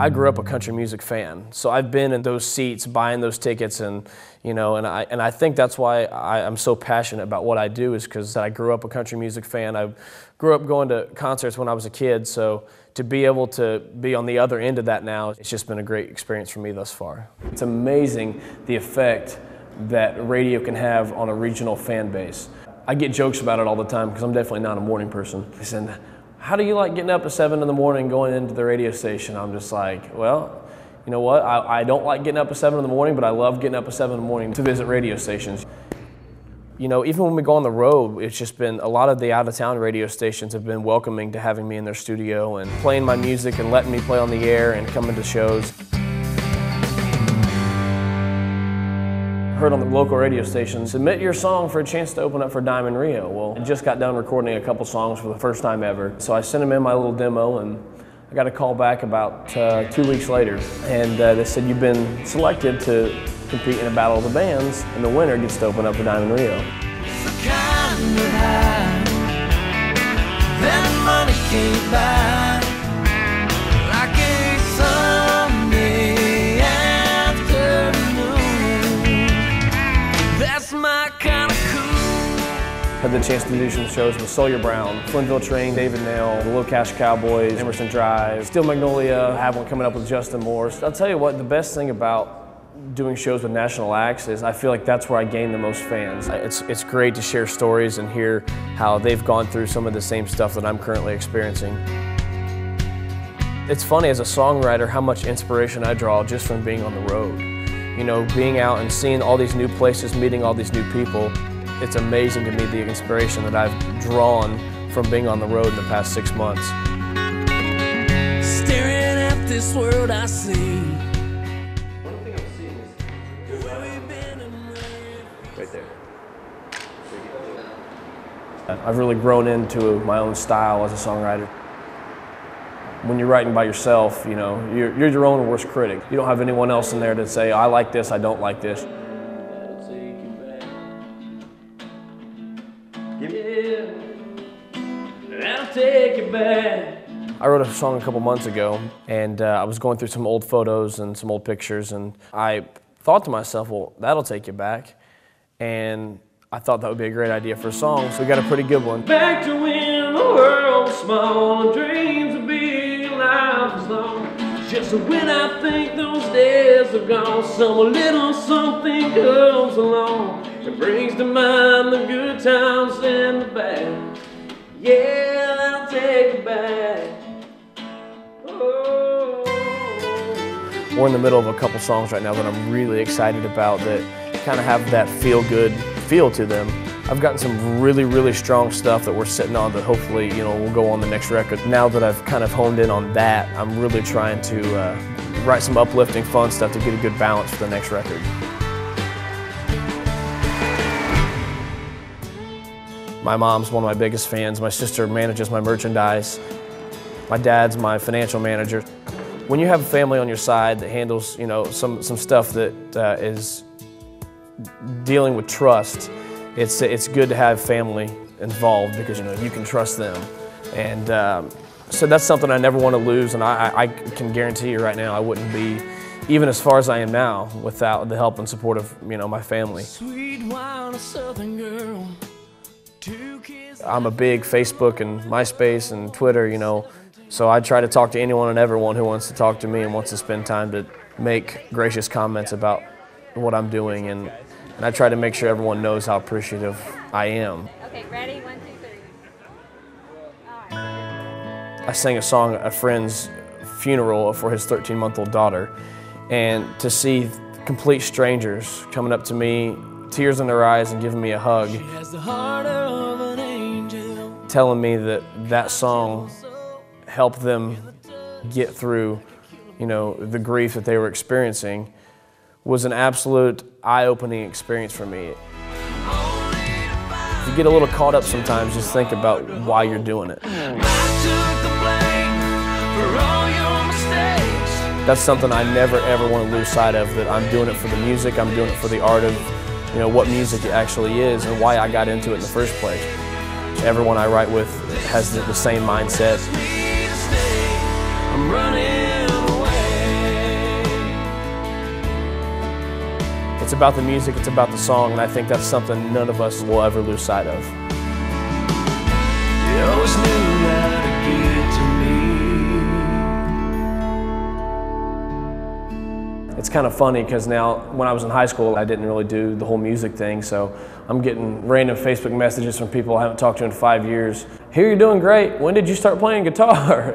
I grew up a country music fan, so I've been in those seats, buying those tickets, and I think that's why I'm so passionate about what I do, is because I grew up a country music fan. I grew up going to concerts when I was a kid, so to be able to be on the other end of that now, it's just been a great experience for me thus far. It's amazing the effect that radio can have on a regional fan base. I get jokes about it all the time because I'm definitely not a morning person. They said, "How do you like getting up at 7 in the morning going into the radio station?" I'm just like, well, you know what? I don't like getting up at 7 in the morning, but I love getting up at 7 in the morning to visit radio stations. You know, even when we go on the road, it's just been, a lot of the out-of-town radio stations have been welcoming to having me in their studio and playing my music and letting me play on the air and coming to shows. Heard on the local radio station, submit your song for a chance to open up for Diamond Rio. Well, I just got done recording a couple songs for the first time ever, so I sent them in my little demo, and I got a call back about 2 weeks later, and they said, "You've been selected to compete in a battle of the bands, and the winner gets to open up for Diamond Rio." The kind of high that money can't buy, like a Sunday afternoon. That's my kind of cool. Had the chance to do some shows with Sawyer Brown, Flintville Train, David Nail, the Little Cash Cowboys, Emerson Drive, Steel Magnolia. I have one coming up with Justin Morse. I'll tell you what, the best thing about doing shows with national acts is I feel like that's where I gain the most fans. It's great to share stories and hear how they've gone through some of the same stuff that I'm currently experiencing. It's funny as a songwriter how much inspiration I draw just from being on the road. You know, being out and seeing all these new places, meeting all these new people. It's amazing to me the inspiration that I've drawn from being on the road in the past 6 months. Staring at this world I see. Right there. I've really grown into my own style as a songwriter. When you're writing by yourself, you know, you're your own worst critic. You don't have anyone else in there to say, "I like this, I don't like this." I'll take it back. I wrote a song a couple months ago, and I was going through some old photos and some old pictures, and I thought to myself, well, that'll take you back. And I thought that would be a great idea for a song, so we got a pretty good one. Back to when the world was small, and dreams of big, life was long. Just when I think those days are gone, some little something comes along. It brings to mind the good times and the bad. Yeah, I'll take it back. Oh. We're in the middle of a couple songs right now that I'm really excited about that kind of have that feel-good feel to them. I've gotten some really, really strong stuff that we're sitting on that hopefully, you know, will go on the next record. Now that I've kind of honed in on that, I'm really trying to write some uplifting, fun stuff to get a good balance for the next record. My mom's one of my biggest fans. My sister manages my merchandise. My dad's my financial manager. When you have a family on your side that handles, you know, some stuff that is dealing with trust, it's good to have family involved because, you know, you can trust them. And so that's something I never want to lose, and I can guarantee you right now I wouldn't be even as far as I am now without the help and support of, you know, my family. Sweet wine, a southern girl. I'm a big Facebook and MySpace and Twitter, you know, so I try to talk to anyone and everyone who wants to talk to me and wants to spend time to make gracious comments about what I'm doing, and I try to make sure everyone knows how appreciative I am. Okay, ready? 1, 2, 3. All right. I sang a song at a friend's funeral for his 13-month-old daughter, and to see complete strangers coming up to me, tears in their eyes and giving me a hug, She has the heart of an angel. telling me that that song helped them get through, you know, the grief that they were experiencing, was an absolute eye-opening experience for me. If you get a little caught up sometimes, just think about why you're doing it. That's something I never ever want to lose sight of, that I'm doing it for the music, I'm doing it for the art of, you know, what music it actually is and why I got into it in the first place. Everyone I write with has the same mindset. I'm running away. It's about the music, it's about the song, and I think that's something none of us will ever lose sight of. You always knew how to get to me. It's kind of funny because now, when I was in high school, I didn't really do the whole music thing, so I'm getting random Facebook messages from people I haven't talked to in 5 years. Hear you're doing great. When did you start playing guitar?